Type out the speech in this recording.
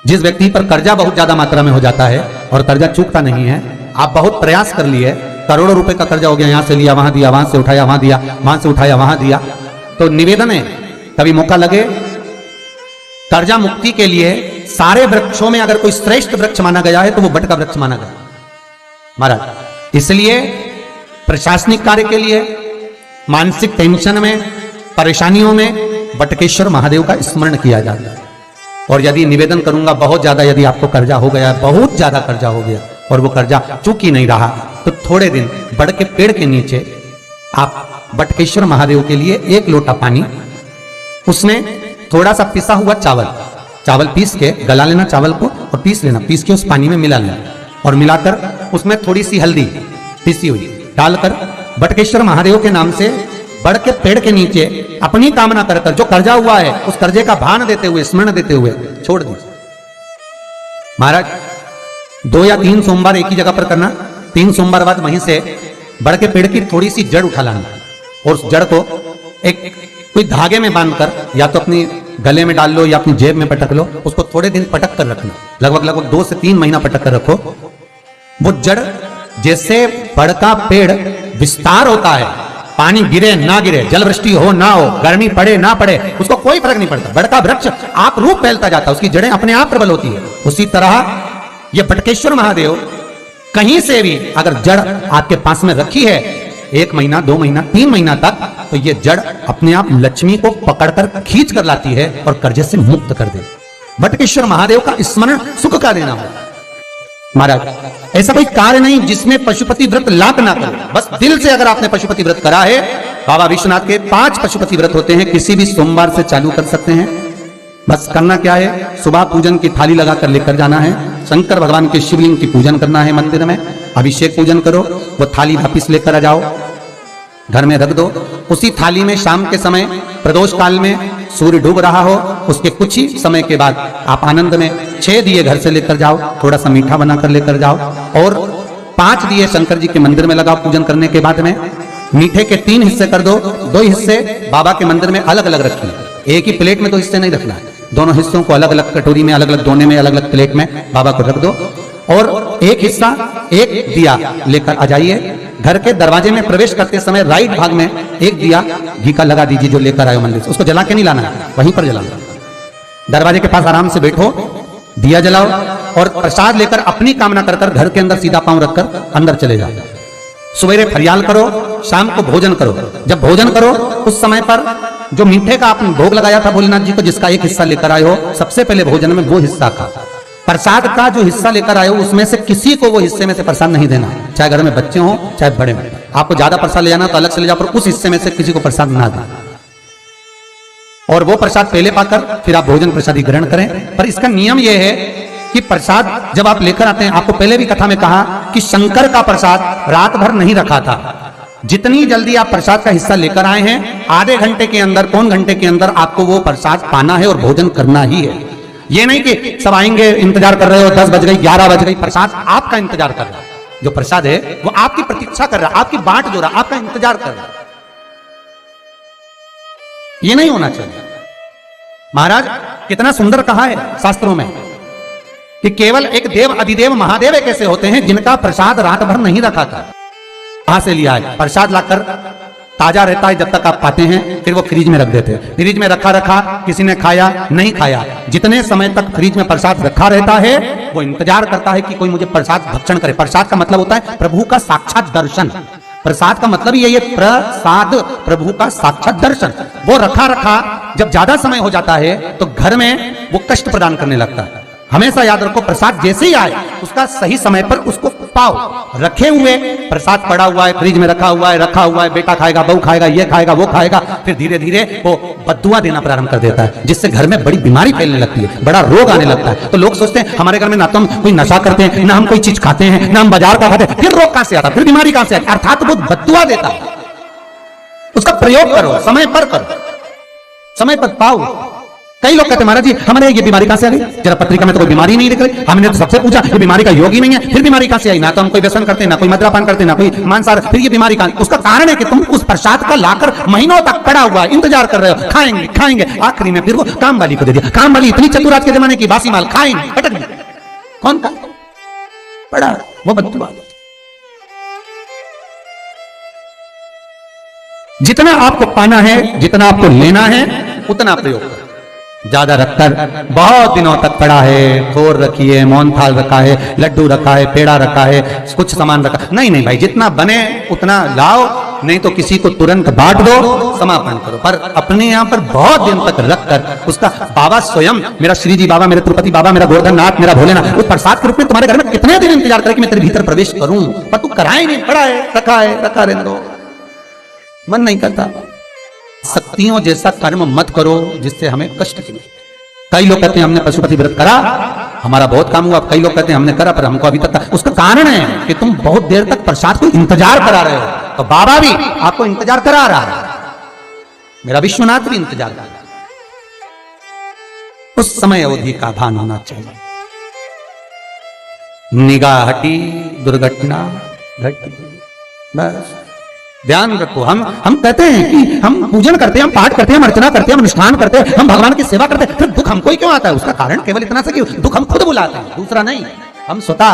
जिस व्यक्ति पर कर्जा बहुत ज्यादा मात्रा में हो जाता है और कर्जा चूकता नहीं है, आप बहुत प्रयास कर लिए, करोड़ों रुपए का कर्जा हो गया, यहां से लिया वहां दिया, वहां से उठाया वहां दिया, वहां से उठाया वहां दिया, तो निवेदन है कभी मौका लगे कर्जा मुक्ति के लिए सारे वृक्षों में अगर कोई श्रेष्ठ वृक्ष माना गया है तो वो बट का वृक्ष माना गया महाराज। इसलिए प्रशासनिक कार्य के लिए, मानसिक टेंशन में, परेशानियों में बटकेश्वर महादेव का स्मरण किया जाता है। और यदि निवेदन करूंगा बहुत ज्यादा, यदि आपको कर्जा हो गया, बहुत ज्यादा कर्जा हो गया और वो कर्जा चूक ही नहीं रहा, तो थोड़े दिन बड़ के पेड़ के नीचे आप बटकेश्वर महादेव के लिए 1 लोटा पानी, उसमें थोड़ा सा पिसा हुआ चावल पीस के गला लेना चावल को और पीस लेना, पीस के उस पानी में मिला लेना और मिलाकर उसमें थोड़ी सी हल्दी पीसी हुई डालकर बटकेश्वर महादेव के नाम से बड़ के पेड़ के नीचे अपनी कामना कर जो कर्जा हुआ है उस कर्जे का भान देते हुए, स्मरण देते हुए छोड़ दीजिए। महाराज 2 या 3 सोमवार एक ही जगह पर करना, 3 सोमवार बाद वहीं से बड़ के पेड़ की थोड़ी सी जड़ उठा लाना और उस जड़ को एक कोई धागे में बांधकर या तो अपनी गले में डाल लो या अपनी जेब में पटक लो, उसको थोड़े दिन पटक कर रखना, लगभग 2 से 3 महीना पटक कर रखो। वो जड़ जैसे बड़ का पेड़ विस्तार होता है, पानी गिरे ना गिरे, जल वृष्टि हो ना हो, गर्मी पड़े ना पड़े, उसको कोई फर्क नहीं पड़ता, बड़ का वृक्ष आप रूप फैलता जाता है, उसकी जड़ें अपने आप प्रबल होती है। उसी तरह ये बटकेश्वर महादेव कहीं से भी अगर जड़ आपके पास में रखी है 1 महीना 2 महीना 3 महीना तक, तो ये जड़ अपने आप लक्ष्मी को पकड़कर खींच कर लाती है और कर्जे से मुक्त कर दे। बटकेश्वर महादेव का स्मरण सुख का देना हो। महाराज ऐसा कोई कार्य नहीं जिसमें पशुपति व्रत लाभ ना करो, बस दिल से अगर आपने पशुपति व्रत करा है, बाबा विश्वनाथ के 5 पशुपति व्रत होते हैं, किसी भी सोमवार से चालू कर सकते हैं। बस करना क्या है, सुबह पूजन की थाली लगाकर लेकर जाना है, शंकर भगवान के शिवलिंग की पूजन करना है, मंदिर में अभिषेक पूजन करो, वो थाली वापिस लेकर आ जाओ, घर में रख दो। उसी थाली में शाम के समय प्रदोष काल में सूर्य डूब रहा हो, उसके कुछ ही समय के बाद आप आनंद में 6 दिए घर से लेकर जाओ, थोड़ा सा मीठा बनाकर लेकर जाओ और 5 दिए शंकर जी के मंदिर में लगाओ। पूजन करने के बाद में मीठे के 3 हिस्से कर दो, 2 हिस्से बाबा के मंदिर में अलग अलग रखिए, एक ही प्लेट में 2 हिस्से नहीं रखना है, दोनों हिस्सों को अलग अलग कटोरी में, अलग अलग दोने में, अलग अलग प्लेट में बाबा को रख दो और एक हिस्सा, एक दिया लेकर आ जाइए। घर के दरवाजे में प्रवेश करते समय राइट भाग में एक दिया घी का लगा दीजिए जो लेकर आए मंदिर से, उसको जला के नहीं लाना है, वहीं पर जलाना। दरवाजे के पास आराम से बैठो, दिया जलाओ और प्रसाद लेकर अपनी कामना कर कर घर के अंदर सीधा पांव रखकर अंदर चले जाओ। सवेरे फरियाल करो, शाम को भोजन करो। जब भोजन करो उस समय पर जो मीठे का आपने भोग लगाया था भोलेनाथ जी को, जिसका एक हिस्सा लेकर आए हो, सबसे पहले भोजन में वो हिस्सा खा। प्रसाद का जो हिस्सा लेकर आए हो उसमें से किसी को वो हिस्से में से प्रसाद नहीं देना, चाहे घर में बच्चे हों चाहे बड़े हों। आपको ज्यादा प्रसाद ले जाना तो अलग से ले जाओ, पर उस हिस्से में से किसी को प्रसाद ना देना और वो प्रसाद पहले पाकर फिर आप भोजन प्रसादी ग्रहण करें। पर इसका नियम यह है कि प्रसाद जब आप लेकर आते हैं, आपको पहले भी कथा में कहा कि शंकर का प्रसाद रात भर नहीं रखा था। जितनी जल्दी आप प्रसाद का हिस्सा लेकर आए हैं, आधे घंटे के अंदर, पौन घंटे के अंदर आपको वो प्रसाद पाना है और भोजन करना ही है। ये नहीं कि सब आएंगे, इंतजार कर रहे हो, 10 बज गई 11 बज गई, प्रसाद आपका इंतजार कर रहा है। जो प्रसाद है वो आपकी प्रतीक्षा कर रहा है, आपकी बाट जो रहा, आपका इंतजार कर रहा है। ये नहीं होना चाहिए। महाराज कितना सुंदर कहा है शास्त्रों में कि केवल एक देव अधिदेव महादेव एक ऐसे होते हैं जिनका प्रसाद रात भर नहीं रखा था। कहां से लिया है? प्रसाद लाकर ताजा रहता है जब तक आप पाते हैं, फिर वो फ्रिज में रख देते हैं। फ्रिज में रखा रखा किसी ने खाया नहीं खाया, जितने समय तक फ्रिज में प्रसाद रखा रहता है वो इंतजार करता है कि कोई मुझे प्रसाद भक्षण करे। प्रसाद का मतलब होता है प्रभु का साक्षात दर्शन। प्रसाद का मतलब ये प्रसाद, प्रभु का साक्षात दर्शन। वो रखा रखा जब ज्यादा समय हो जाता है तो घर में वो कष्ट प्रदान करने लगता है। हमेशा याद रखो, प्रसाद जैसे ही आए उसका सही समय पर उसको पाओ। रखे हुए प्रसाद पड़ा हुआ है, फ्रिज में रखा हुआ है, बेटा खाएगा, बहू खाएगा, ये खाएगा, वो खाएगा, फिर धीरे धीरे वो बद्दुआ देना प्रारंभ कर देता है, जिससे घर में बड़ी बीमारी फैलने लगती है, बड़ा रोग आने लगता है। तो लोग सोचते हैं हमारे घर में ना तो हम कोई नशा करते हैं, ना हम कोई चीज खाते हैं, ना हम बाजार का खाते हैं, फिर रोग कहां से आता, फिर बीमारी कहां से आती? अर्थात वो बद्दुआ देता है। उसका प्रयोग करो, समय पर करो, समय पर पाओ, कई लोग कहते महाराज जी हमारे ये बीमारी कहां से आ गई, जरा पत्रिका में तो कोई बीमारी नहीं दिख रही, हमने तो सबसे पूछा ये बीमारी का योग ही नहीं है, फिर बीमारी कहां से आई, ना तो हम कोई व्यसन करते, ना कोई मद्यपान करते, ना कोई मांसाहार, फिर ये बीमारी कहां? उसका कारण है कि तुम उस प्रसाद का लाकर महीनों तक पड़ा हुआ इंतजार कर रहे हो, खाएंगे खाएंगे, आखिरी में फिर वो काम वाली को दे दिया। काम वाली इतनी चतुर आज के जमाने की, बासी माल खाएंगे पटक गई, कौन था पड़ा वो बददुआ। जितना आपको पाना है, जितना आपको लेना है, उतना प्रयोग करो। ज्यादा रखकर बहुत दिनों तक पड़ा है, खोर रखी है, मोहन थाल रखा है, लड्डू रखा है, पेड़ा रखा है, कुछ सामान रखा, नहीं नहीं भाई, जितना बने उतना लाओ, नहीं तो किसी को तुरंत बांट दो, समापन करो। पर अपने यहाँ पर बहुत दिन तक रखकर उसका बाबा स्वयं, मेरा श्री जी बाबा, मेरे तिरुपति बाबा, मेरा गोवर्धन नाथ, मेरा भोलेनाथ, उस प्रसाद के रूप में तुम्हारे घर में कितने दिन इंतजार करे कि मैं तेरे भीतर प्रवेश करूं, पर तू कराए नहीं, पड़ा है, रखा रहने दो, मन नहीं करता। शक्तियों जैसा कर्म मत करो जिससे हमें कष्ट मिले। कई लोग कहते हैं हमने पशुपति व्रत करा, हमारा बहुत काम हुआ, कई लोग कहते हैं हमने करा पर हमको अभी तक, उसका कारण है कि तुम बहुत देर तक प्रसाद को इंतजार करा रहे हो, तो बाबा भी आपको इंतजार करा रहा है, मेरा विश्वनाथ भी इंतजार कर रहा है। उस समय अवधि का भान होना चाहिए। निगाह हटी, दुर्घटना घटी, बस ध्यान रखो। हम कहते हैं कि हम पूजन करते हैं, हम पाठ करते हैं, हम अर्चना करते हैं, हम अनुष्ठान करते हैं, हम भगवान की सेवा करते हैं, फिर दुख हमको ही क्यों आता है? उसका कारण केवल इतना सा कि दुख हम खुद बुलाते हैं, दूसरा नहीं। हम स्वतः